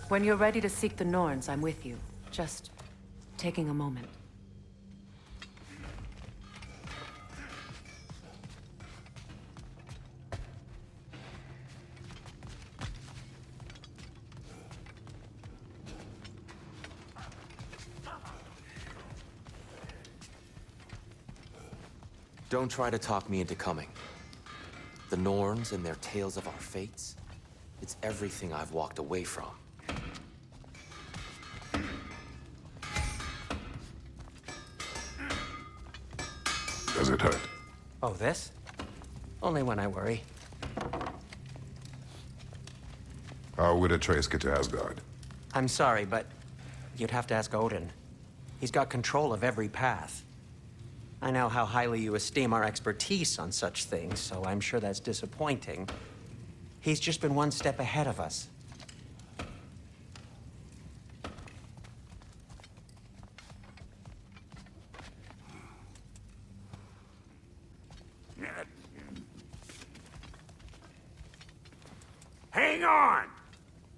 When you're ready to seek the Norns, I'm with you. Just taking a moment. Don't try to talk me into coming. The Norns and their tales of our fates, it's everything I've walked away from. Does it hurt? Oh, this? Only when I worry. How would Atreus get to Asgard? I'm sorry, but you'd have to ask Odin. He's got control of every path. I know how highly you esteem our expertise on such things, so I'm sure that's disappointing. He's just been one step ahead of us. Hang on!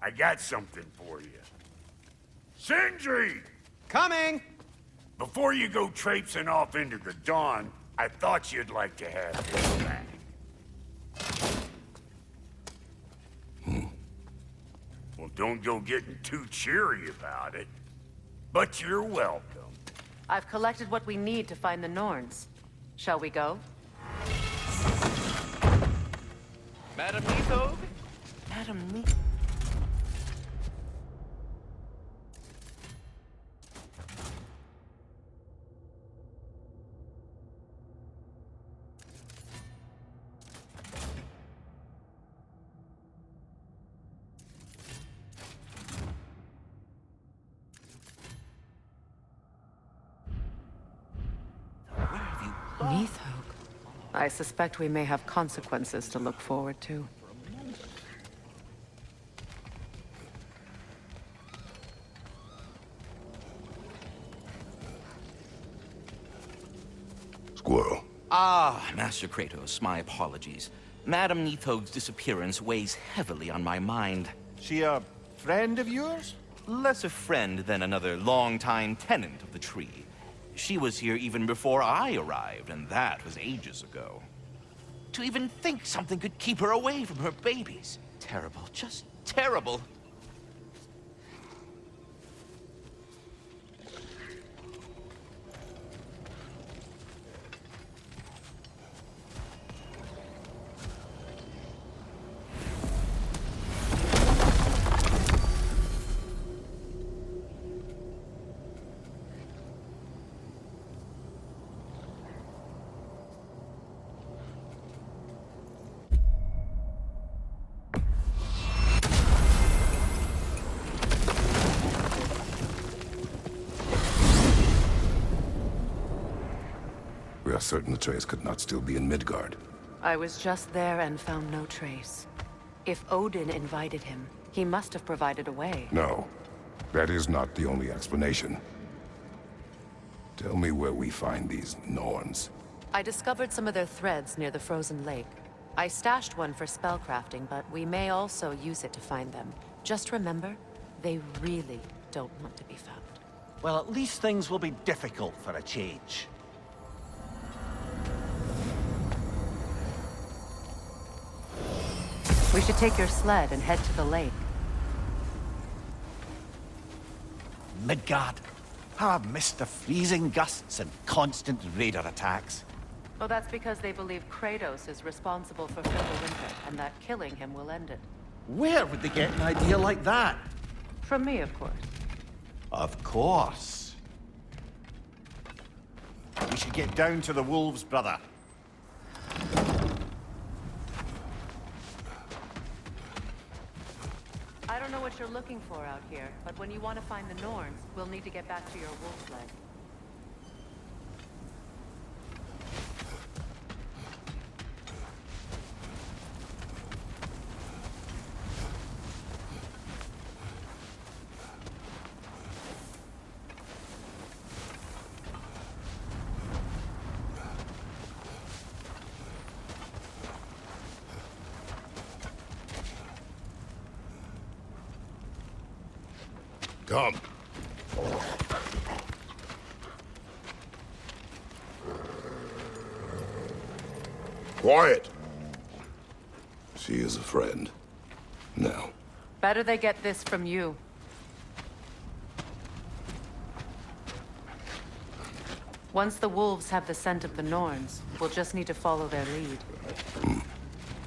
I got something for you. Sindri! Coming! Before you go traipsing off into the dawn, I thought you'd like to have this back. Well, don't go getting too cheery about it. But you're welcome. I've collected what we need to find the Norns. Shall we go? Madam Nithog? Madam Nithog? Nithog. I suspect we may have consequences to look forward to. Squirrel. Ah, Master Kratos, my apologies. Madam Nithog's disappearance weighs heavily on my mind. She a friend of yours? Less a friend than another longtime tenant of the tree. She was here even before I arrived, and that was ages ago. To even think something could keep her away from her babies. Terrible, just terrible. We are certain Atreus could not still be in Midgard. I was just there and found no trace. If Odin invited him, he must have provided a way. No, that is not the only explanation. Tell me where we find these Norns. I discovered some of their threads near the frozen lake. I stashed one for spellcrafting, but we may also use it to find them. Just remember, they really don't want to be found. Well, at least things will be difficult for a change. We should take your sled and head to the lake. Midgard. How I've missed the freezing gusts and constant raider attacks. Well, that's because they believe Kratos is responsible for Winter, and that killing him will end it. Where would they get an idea like that? From me, of course. Of course. We should get down to the wolves, brother. I don't know what you're looking for out here, but when you want to find the Norns, we'll need to get back to your wolf sled. Come. Quiet. She is a friend. Now. Better they get this from you. Once the wolves have the scent of the Norns, we'll just need to follow their lead.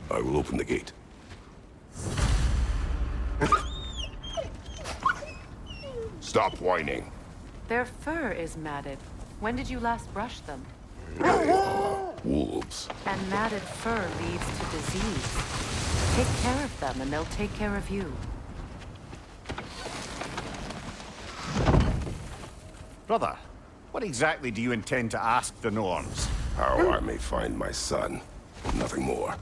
I will open the gate. Stop whining. Their fur is matted. When did you last brush them? They are wolves. And matted fur leads to disease. Take care of them, and they'll take care of you. Brother, what exactly do you intend to ask the Norns? How I may find my son. Nothing more.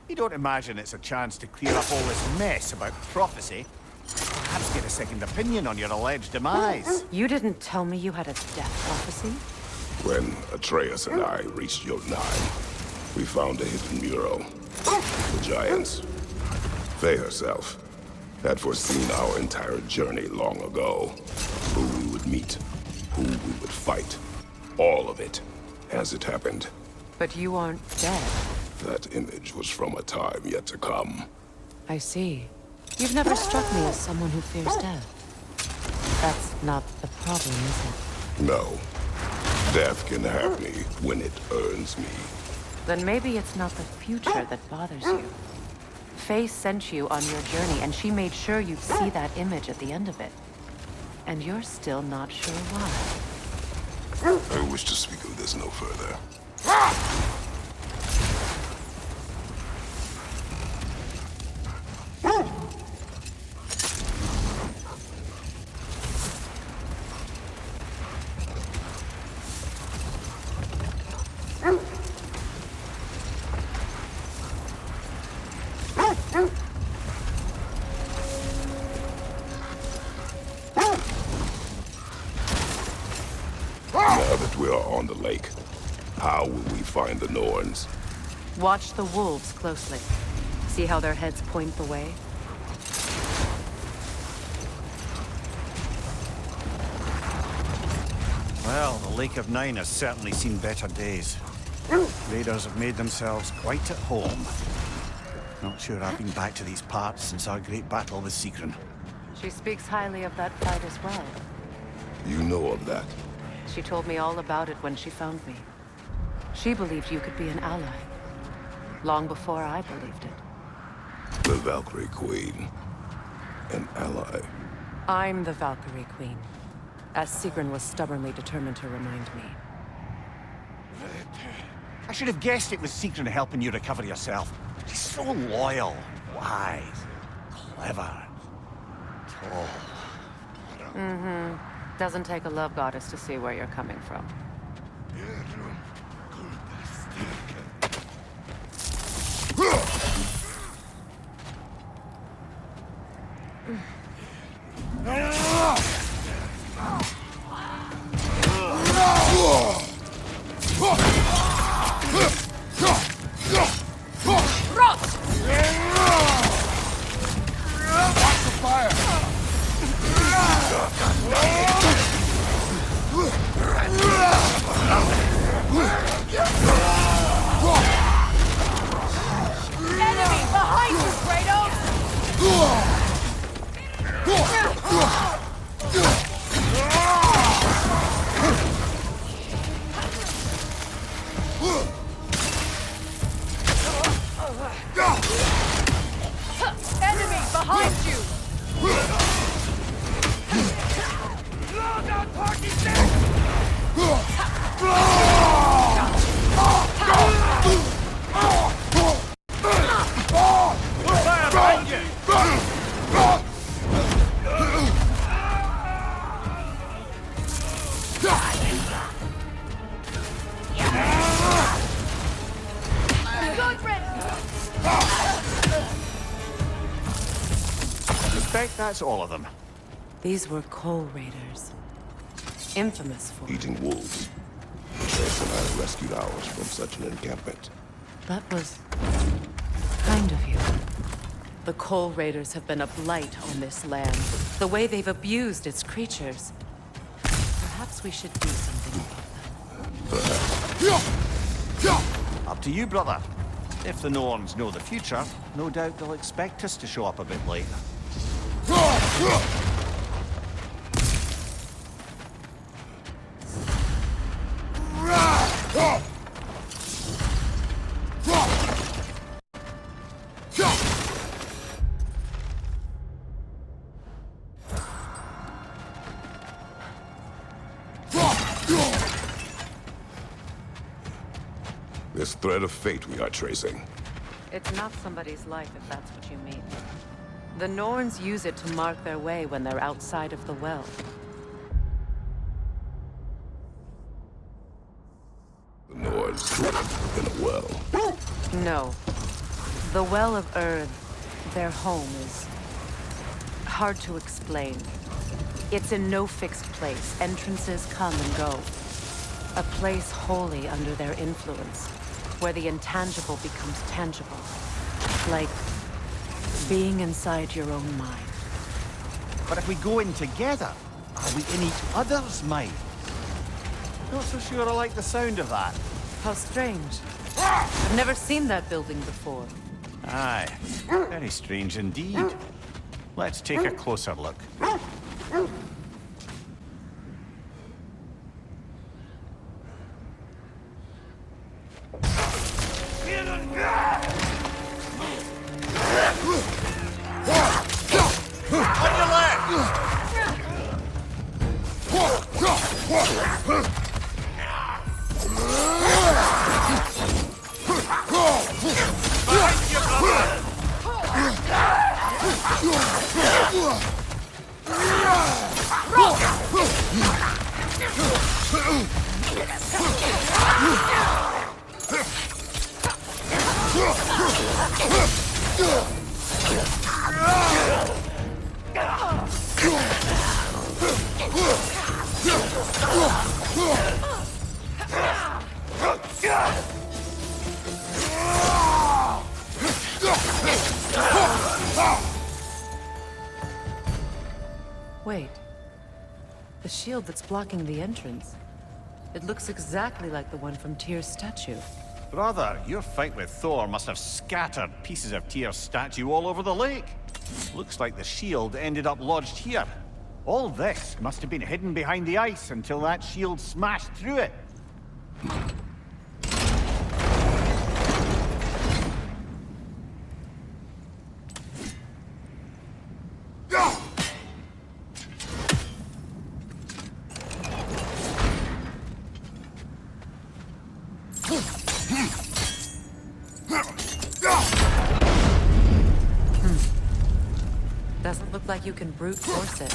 You don't imagine it's a chance to clear up all this mess about prophecy? Perhaps get a second opinion on your alleged demise. You didn't tell me you had a death prophecy? When Atreus and I reached Jotunheim, we found a hidden mural. The Giants, Faye herself, had foreseen our entire journey long ago. Who we would meet, who we would fight. All of it, as it happened. But you aren't dead. That image was from a time yet to come. I see. You've never struck me as someone who fears death. That's not the problem, is it? No. Death can have me when it earns me. Then maybe it's not the future that bothers you. Faye sent you on your journey, and she made sure you'd see that image at the end of it. And you're still not sure why. I wish to speak of this no further. Now that we are on the lake, how will we find the Norns? Watch the wolves closely. See how their heads point the way? Well, the Lake of Nine has certainly seen better days. Raiders have made themselves quite at home. Not sure I've been back to these parts since our great battle with Sigrun. She speaks highly of that fight as well. You know of that. She told me all about it when she found me. She believed you could be an ally. Long before I believed it. The Valkyrie Queen. An ally. I'm the Valkyrie Queen, as Sigrun was stubbornly determined to remind me. I should have guessed it was Sigrun helping you recover yourself. She's so loyal, wise, clever, tall. Doesn't take a love goddess to see where you're coming from. Enemy behind you, Kratos! Enemy behind you! Good riddance! Suspect that's all of them. These were coal raiders. Infamous for Eating wolves. Atreus and I rescued ours from such an encampment. That was kind of you. The Coal Raiders have been a blight on this land. The way they've abused its creatures. Perhaps we should do something about them. Up to you, brother. If the Norns know the future, no doubt they'll expect us to show up a bit late. This thread of fate we are tracing. It's not somebody's life, if that's what you mean. The Norns use it to mark their way when they're outside of the well. The Nords in a well. No. The Well of Earth, their home, is hard to explain. It's in no fixed place. Entrances come and go. A place wholly under their influence, where the intangible becomes tangible. Like being inside your own mind. But if we go in together, are we in each other's mind? Not so sure I like the sound of that. How strange. I've never seen that building before. Aye, very strange indeed. Let's take a closer look. Wait. The shield that's blocking the entrance. It looks exactly like the one from Tyr's statue. Brother, your fight with Thor must have scattered pieces of Tyr's statue all over the lake. Looks like the shield ended up lodged here. All this must have been hidden behind the ice until that shield smashed through it. Doesn't look like you can brute force it.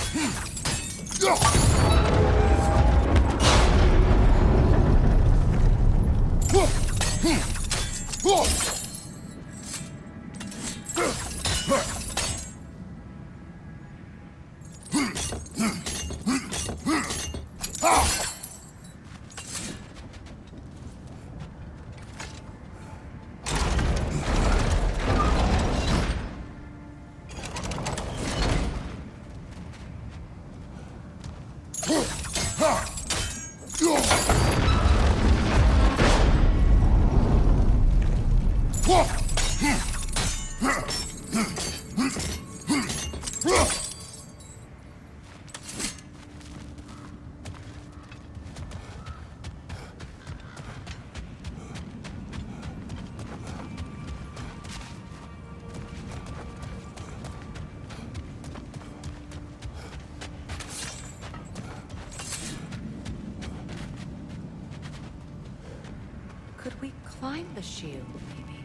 Could we climb the shield, maybe?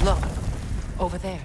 Look, over there.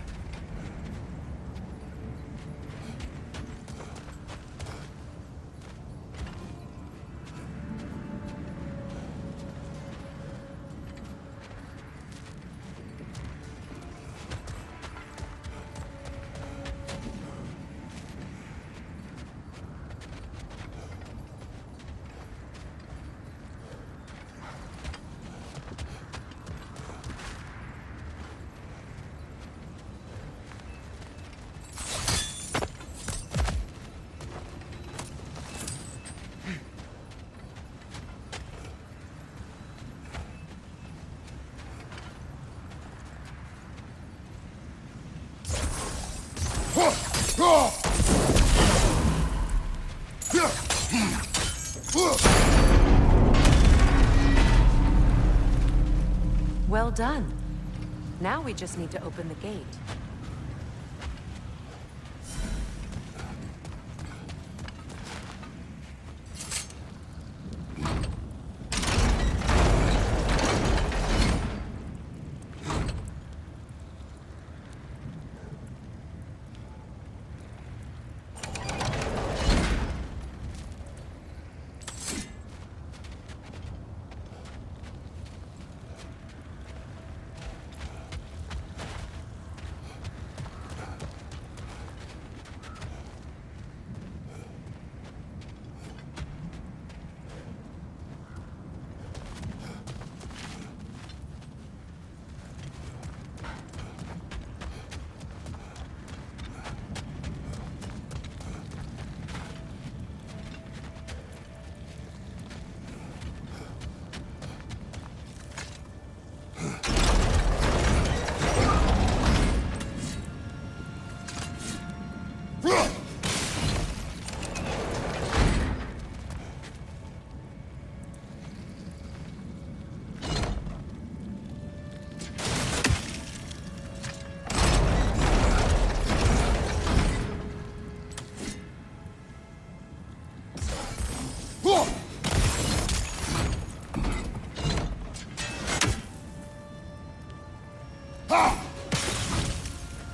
Well done. Now we just need to open the gate.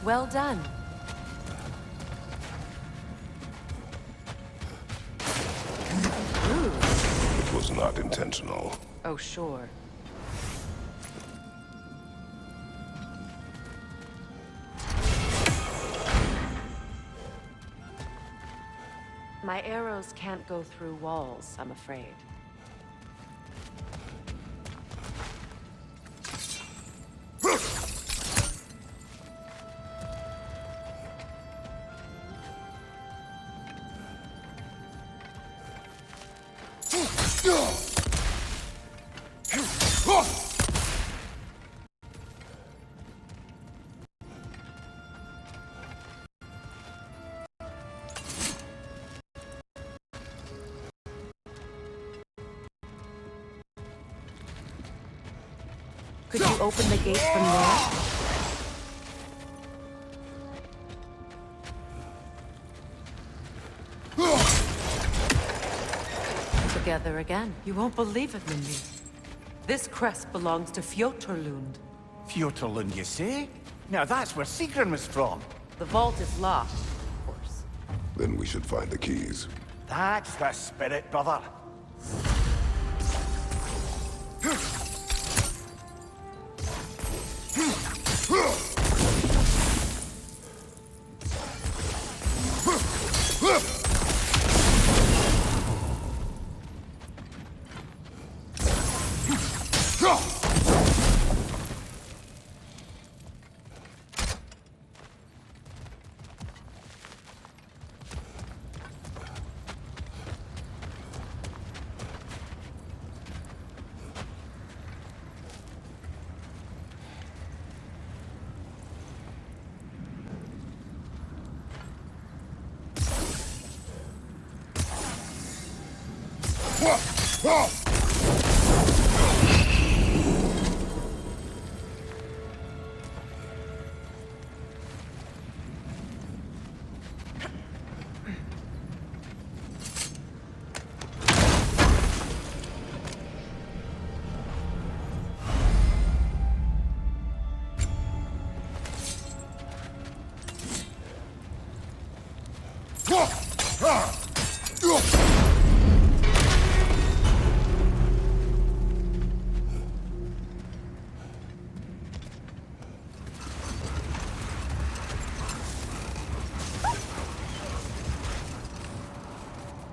Well done. It was not intentional. Oh, sure. My arrows can't go through walls, I'm afraid. Could you open the gate from there? Together again. You won't believe it, Mindy. This crest belongs to Fjotorlund. Fjotorlund, you say? Now that's where Sigrun was from. The vault is locked, of course. Then we should find the keys. That's the spirit, brother.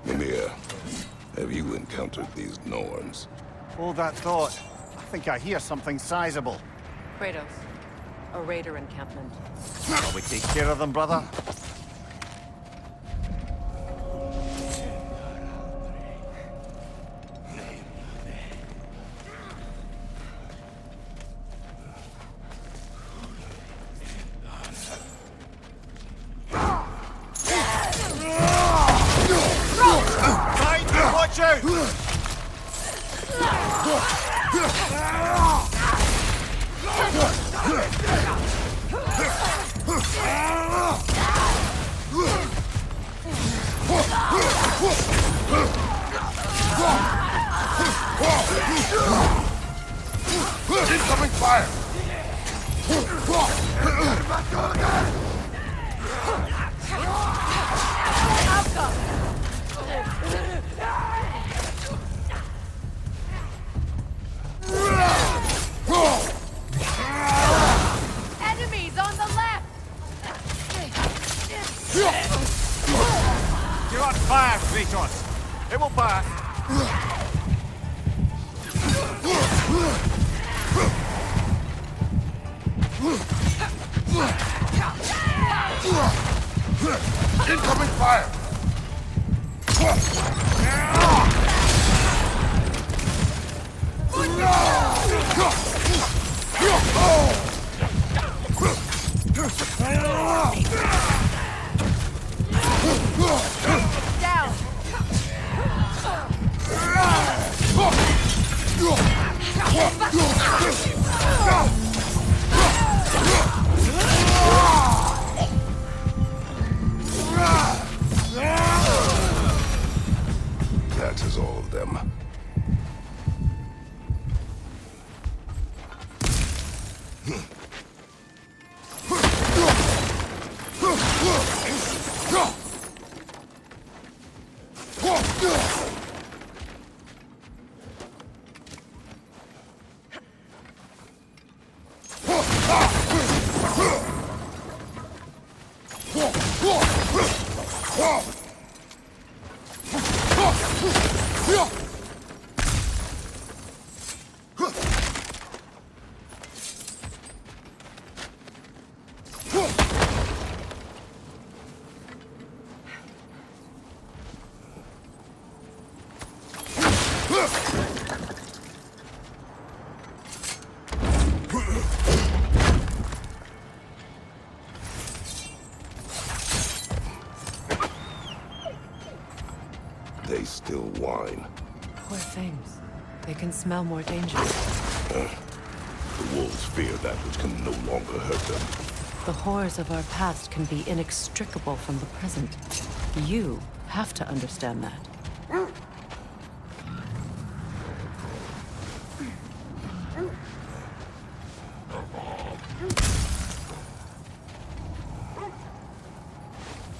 Mimir, have you encountered these Norns? Hold that thought. I think I hear something sizable. Kratos, a raider encampment. Shall we take care of them, brother? Watch out! Incoming fire! Enemies on the left! You're on fire, Kratos. It will pass. Incoming fire! Down! That is all of them. They still whine. Poor things. They can smell more danger. The wolves fear that which can no longer hurt them. The horrors of our past can be inextricable from the present. You have to understand that.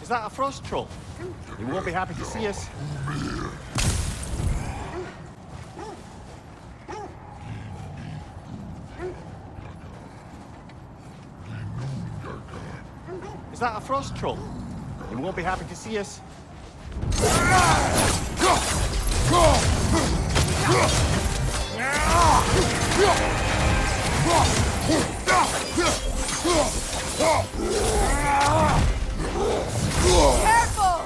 Is that a frost troll? He won't be happy to see us. Is that a frost troll? He won't be happy to see us. Careful!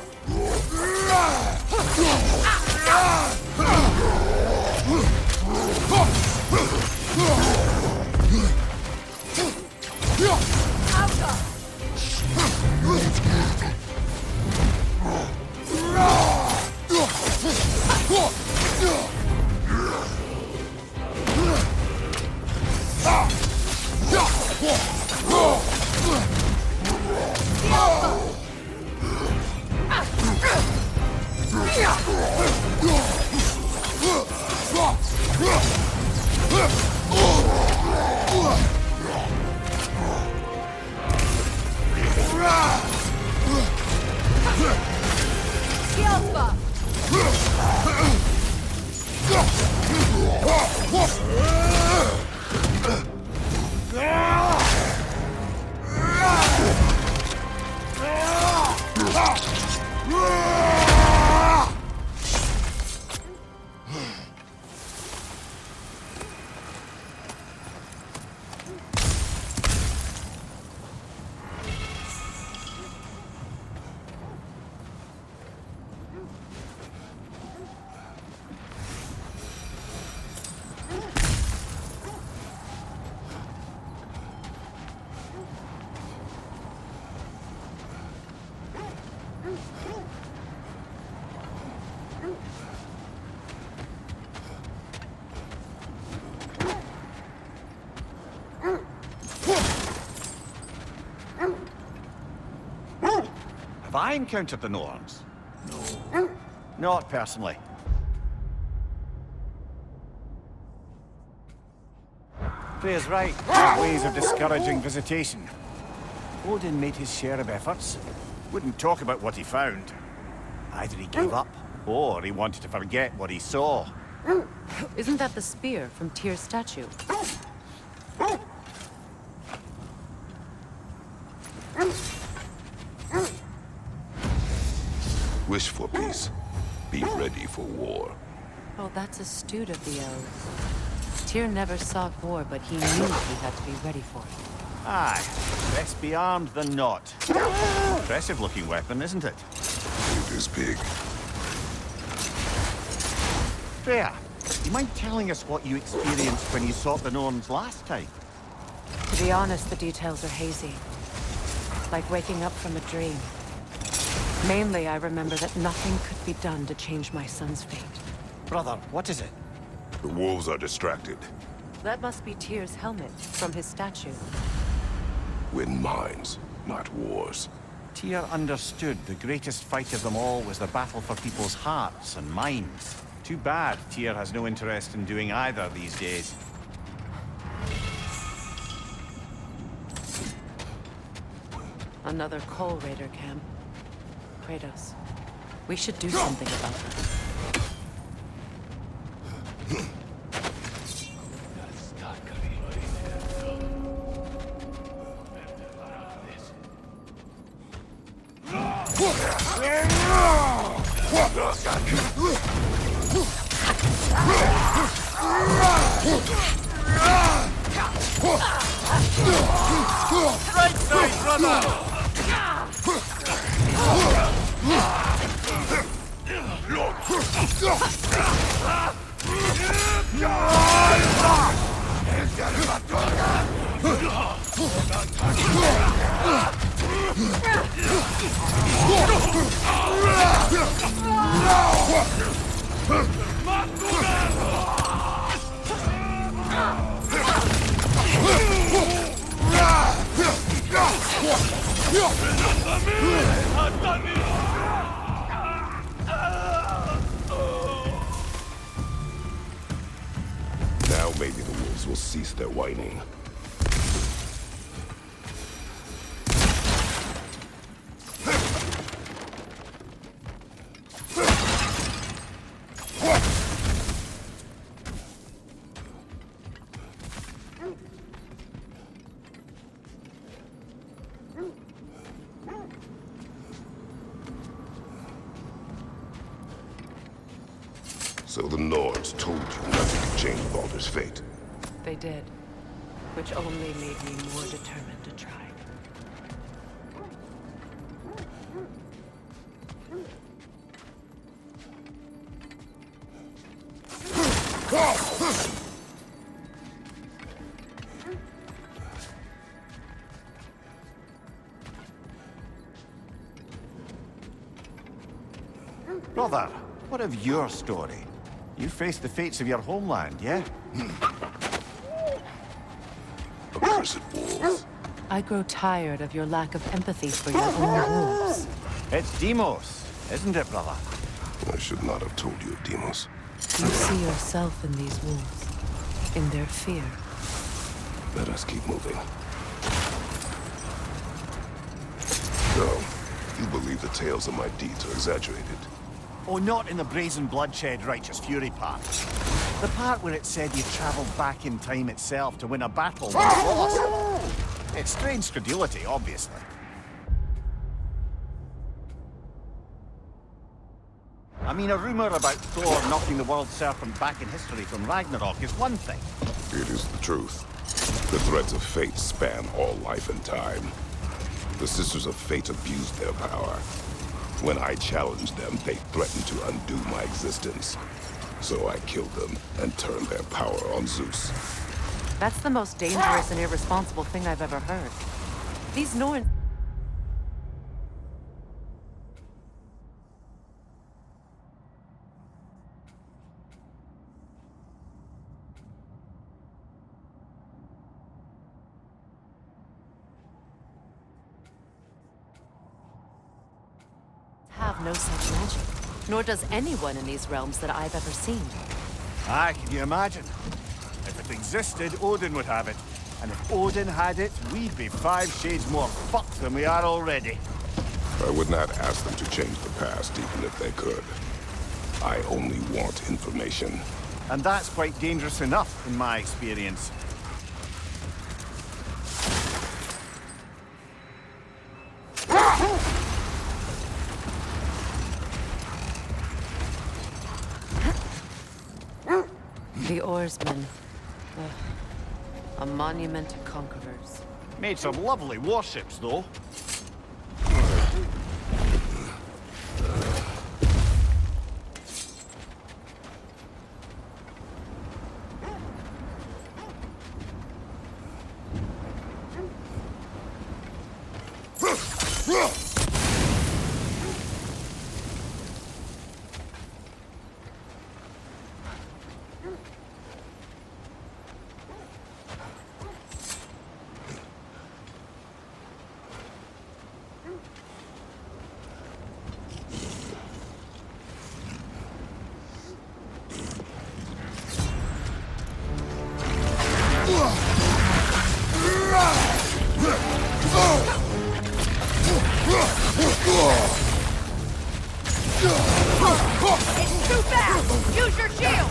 Have I encountered the Norns? No. Not personally. Freya's right. Ways of discouraging visitation. Odin made his share of efforts. Wouldn't talk about what he found. Either he gave up, or he wanted to forget what he saw. Isn't that the spear from Tyr's statue? Wish for peace. Be ready for war. Oh, that's astute of the elves. Tyr never sought war, but he knew he had to be ready for it. Aye, best be armed than not. Impressive looking weapon, isn't it? It is big. Freya, you mind telling us what you experienced when you sought the Norns last time? To be honest, the details are hazy. Like waking up from a dream. Mainly, I remember that nothing could be done to change my son's fate. Brother, what is it? The wolves are distracted. That must be Tyr's helmet from his statue. Win minds, not wars. Tyr understood the greatest fight of them all was the battle for people's hearts and minds. Too bad Tyr has no interest in doing either these days. Another Coal Raider camp. Kratos, we should do something about that. Right side, brother! Now maybe the wolves will cease their whining. So the Nords told you nothing could change Baldur's fate. They did, which only made me more determined to try. Brother, what of your story? You faced the fates of your homeland, yeah? Accursed wolves. I grow tired of your lack of empathy for your own wolves. It's Demos, isn't it, brother? I should not have told you of Demos. You see yourself in these wolves, in their fear. Let us keep moving. So, you believe the tales of my deeds are exaggerated? Oh, not in the brazen bloodshed righteous fury part. The part where it said you traveled back in time itself to win a battle once lost. It's strange credulity, obviously. I mean, a rumor about Thor knocking the world serpent back in history from Ragnarok is one thing. It is the truth. The threads of fate span all life and time. The Sisters of Fate abused their power. When I challenged them, they threatened to undo my existence. So I killed them and turned their power on Zeus. That's the most dangerous and irresponsible thing I've ever heard. These Norns... have no such magic. Nor does anyone in these realms that I've ever seen. Ah, can you imagine? If it existed, Odin would have it. And if Odin had it, we'd be 5 shades more fucked than we are already. I would not ask them to change the past, even if they could. I only want information. And that's quite dangerous enough, in my experience. The oarsmen. A monument to conquerors. Made some lovely warships, though. It's too fast! Use your shield!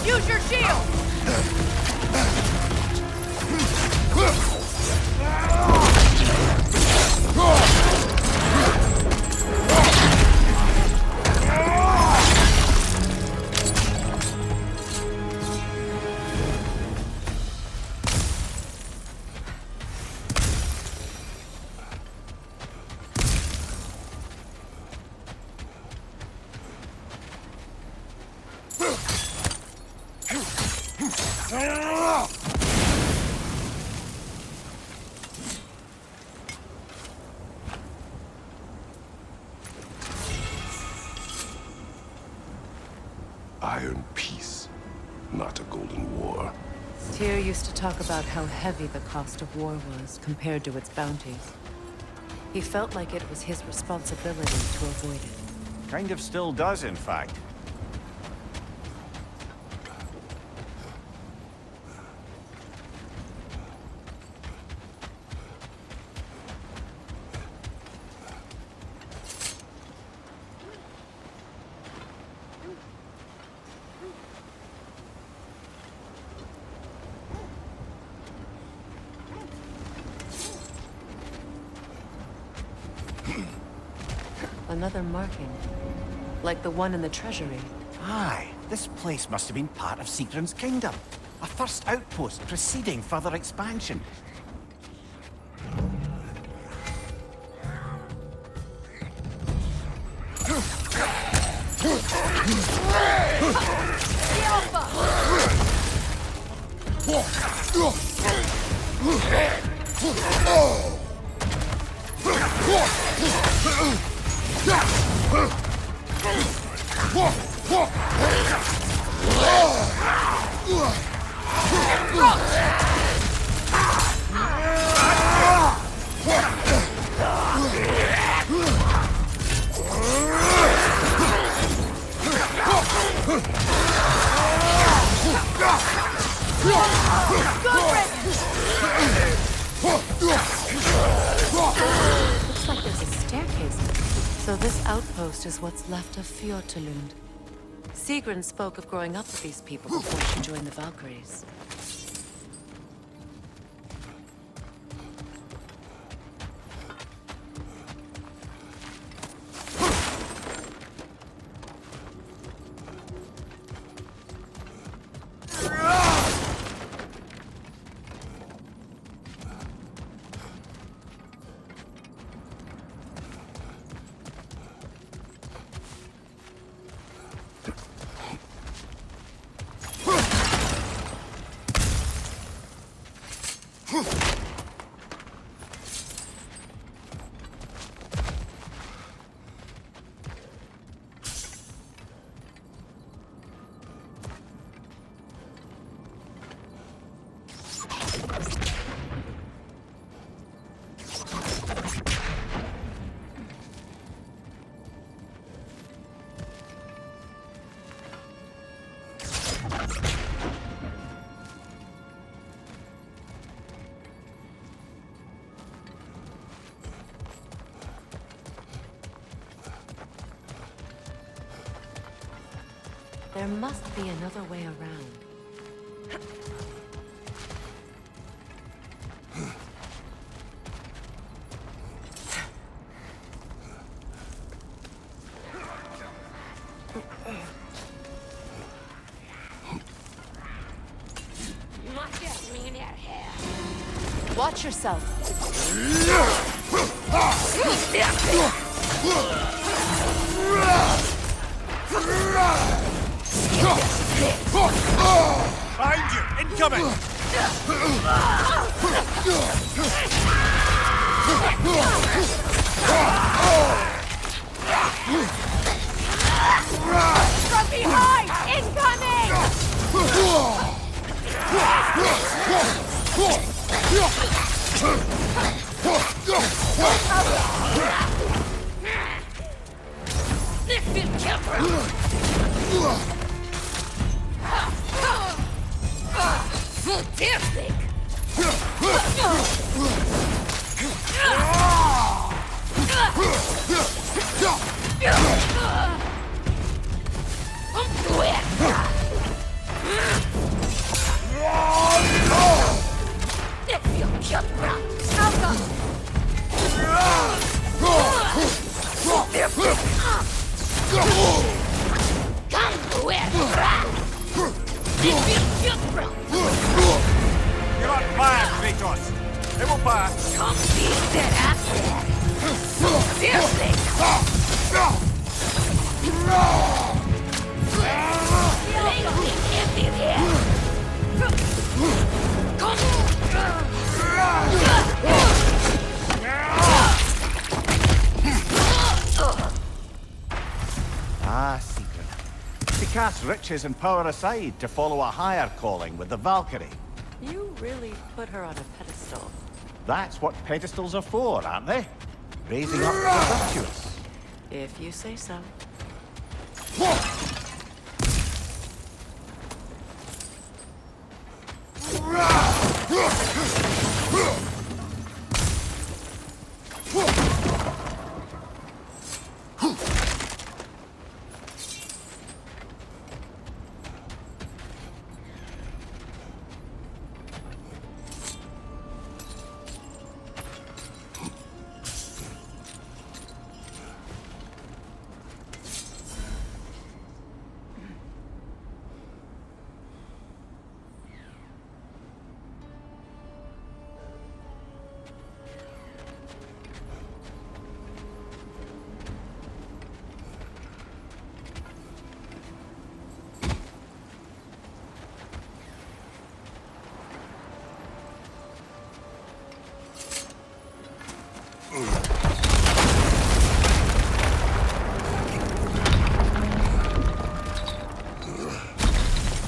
Use your shield! Iron peace, not a golden war. Tyr used to talk about how heavy the cost of war was compared to its bounties. He felt like it was his responsibility to avoid it. Kind of still does, in fact. Another marking, like the one in the treasury. Aye, this place must have been part of Sigrun's kingdom. A first outpost preceding further expansion. Looks like there's a staircase. So this outpost is what's left of Fjordlund. Sigrun spoke of growing up with these people before she joined the Valkyries. There must be another way around. Watch yourself. Behind you! Incoming! From behind! Incoming! This is killer! Fantastic! You're on fire, Kratos! It will pass! Come beat that ass! Seriously! Ah, secret. To cast riches and power aside to follow a higher calling with the Valkyrie. You really put her on a pedestal. That's what pedestals are for, aren't they? Raising up the virtuous. If you say so.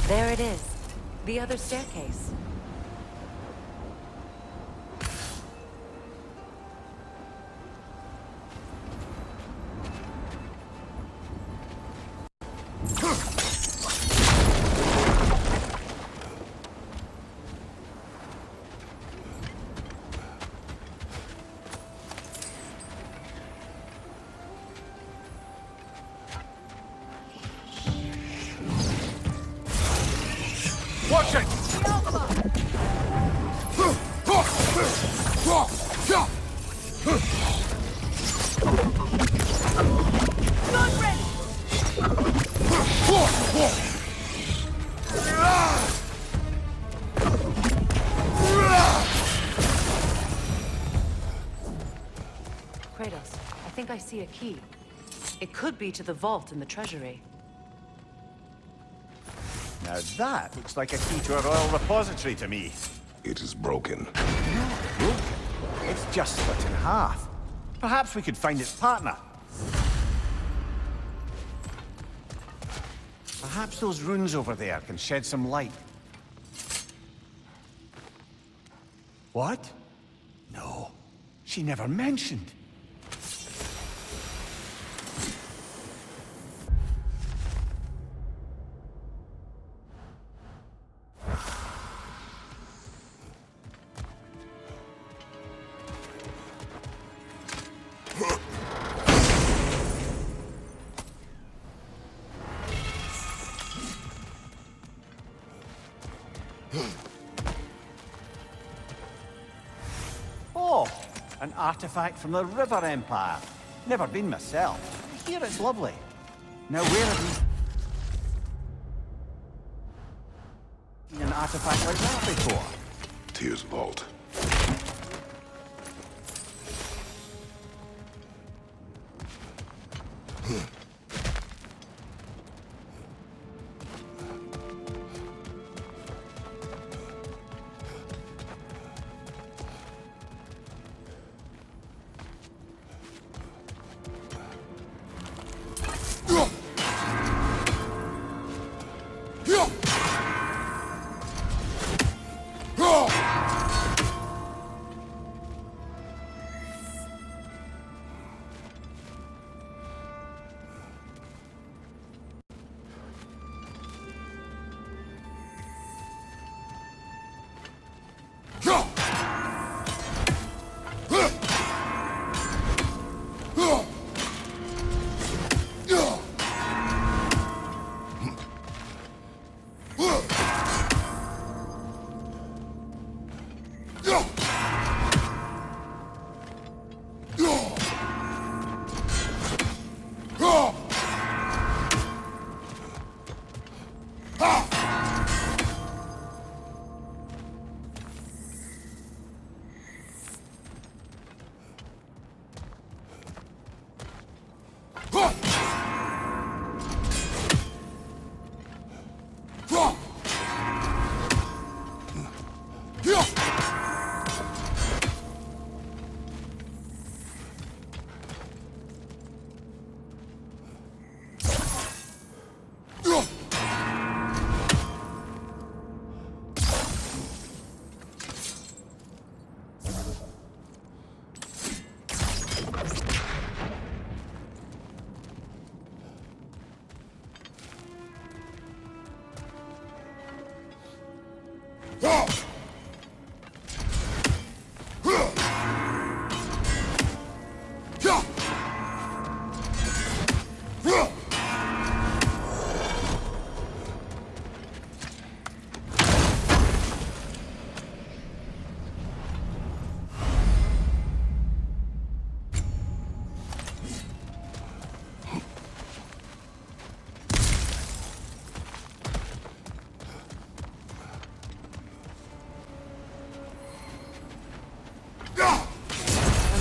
There it is. The other staircase. Watch it! Not ready! Kratos, I think I see a key. It could be to the vault in the treasury. Now that looks like a key to a royal repository to me. It is broken. Broken? It's just split in half. Perhaps we could find its partner. Perhaps those runes over there can shed some light. What? No, she never mentioned. Oh, an artifact from the River Empire. Never been myself. I hear it's lovely. Now where have you seen an artifact like that before? Tyr's vault.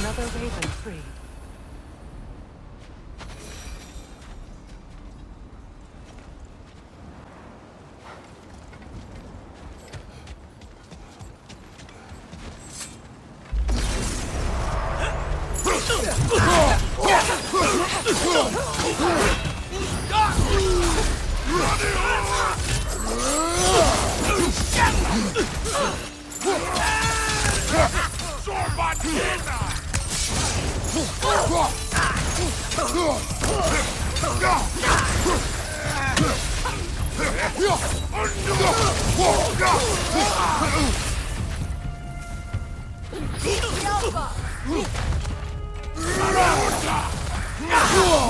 Another raven free.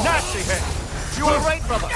Nasty hit! You all right, brother?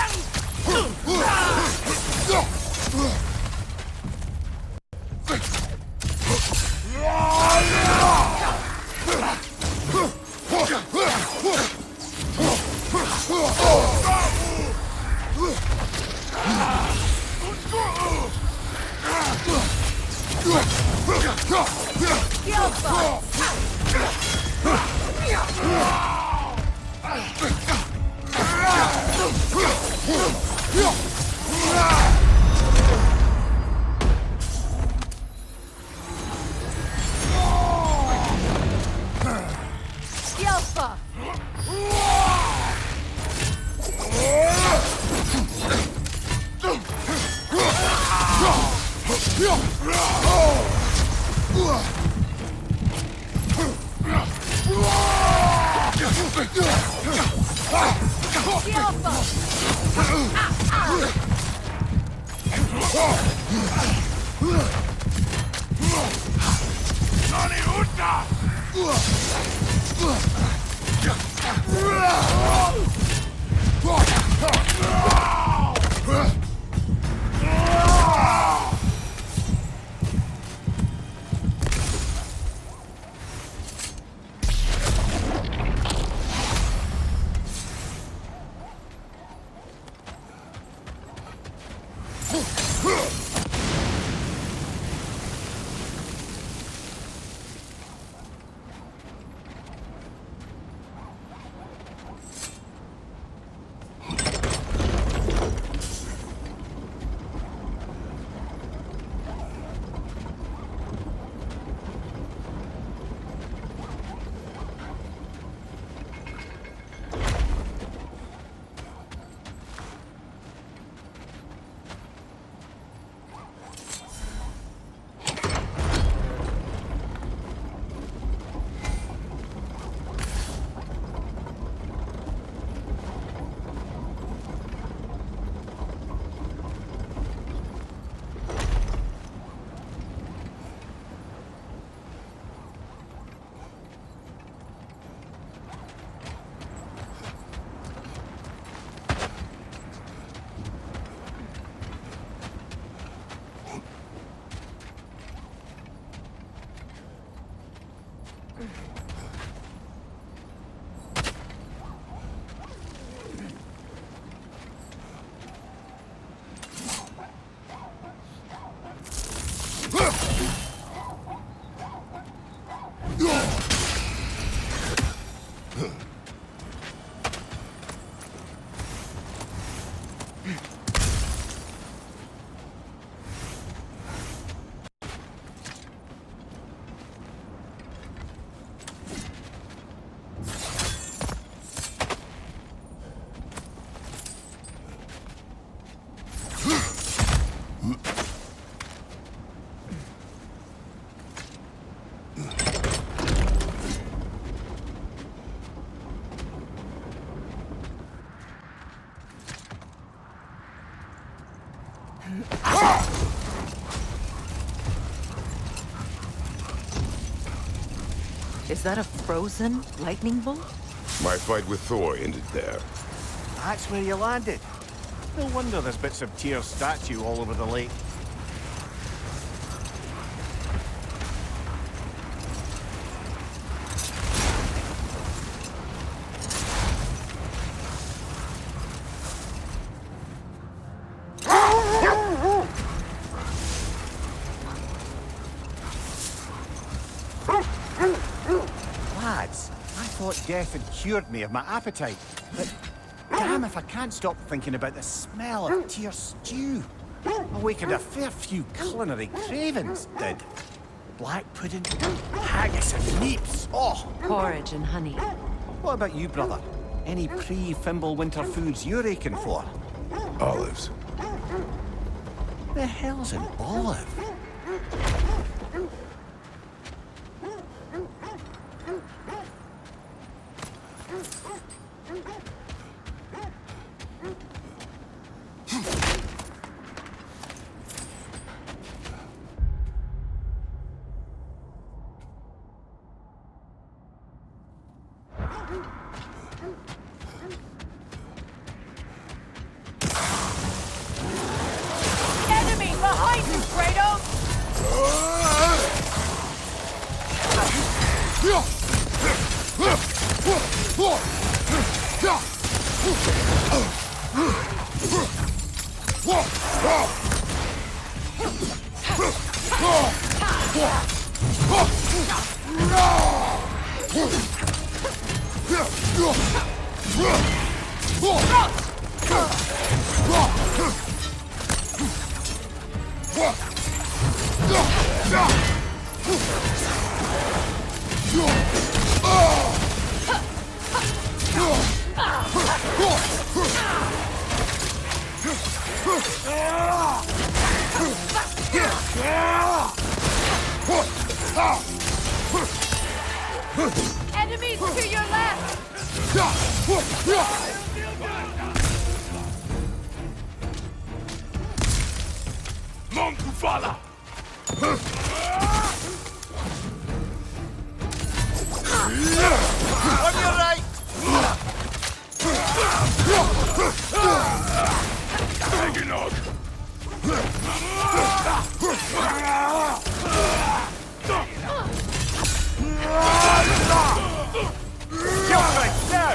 Is that a frozen lightning bolt? My fight with Thor ended there. That's where you landed. No wonder there's bits of Tyr's statue all over the lake. Lads, I thought death had cured me of my appetite, but damn if I can't stop thinking about the smell of Tyr stew. Awakened a fair few culinary cravings, did. Black pudding, haggis and neeps, oh! Porridge and honey. What about you, brother? Any pre-Fimble winter foods you're aching for? Olives. The hell's an olive? Enemy behind you, Kratos! Enemies to your left! Monkufala! On your right! Ragnarok! You're right now!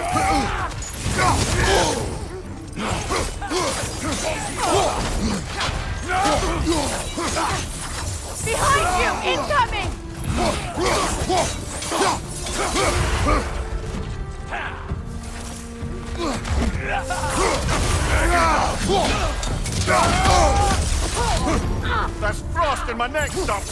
Behind you! Incoming! There's frost in my neck, stop!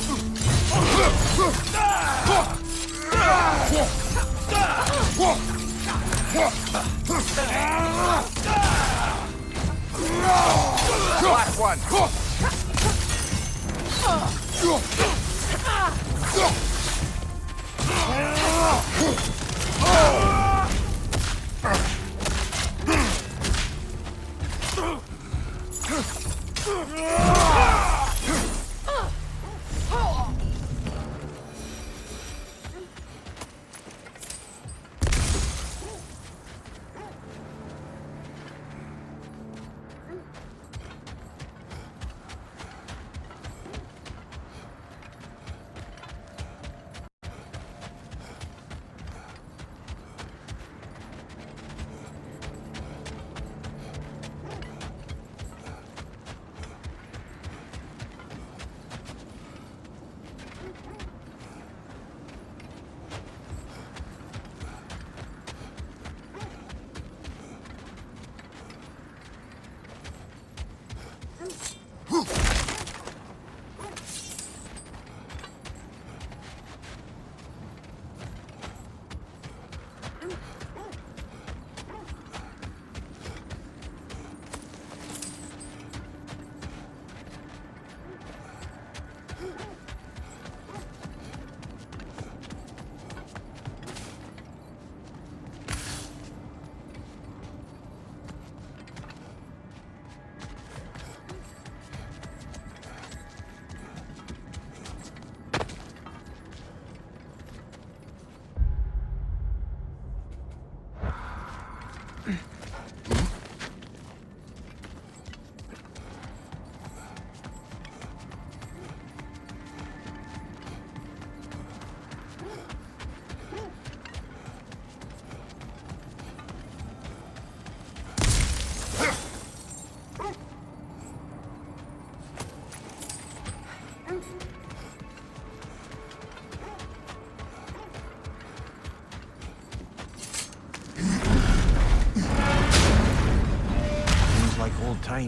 Last one!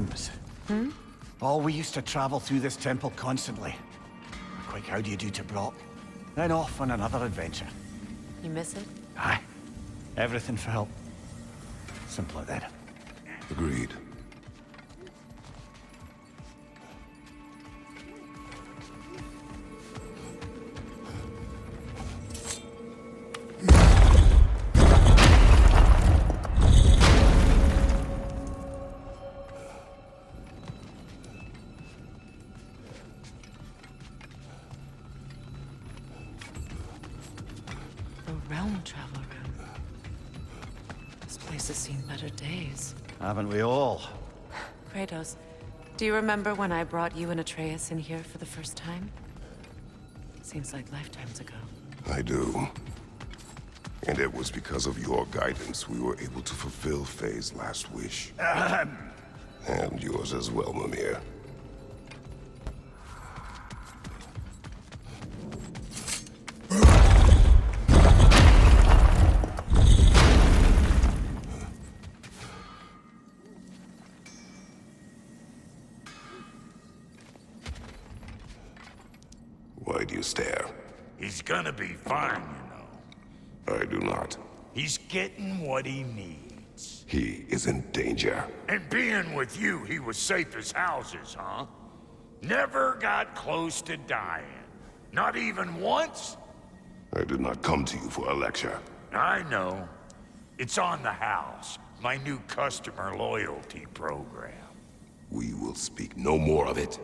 times. Oh, we used to travel through this temple constantly. A quick how do you do to Brock, then off on another adventure. You miss it? Aye. Everything for help. Simple as that. Agreed. The realm travel room. This place has seen better days. Haven't we all? Kratos, do you remember when I brought you and Atreus in here for the first time? Seems like lifetimes ago. I do. And it was because of your guidance we were able to fulfill Faye's last wish. And yours as well, Mimir. Why do you stare? He's gonna be fine, you know. I do not. He's getting what he needs. He is in danger. And being with you, he was safe as houses, huh? Never got close to dying. Not even once? I did not come to you for a lecture. I know. It's on the house. My new customer loyalty program. We will speak no more of it.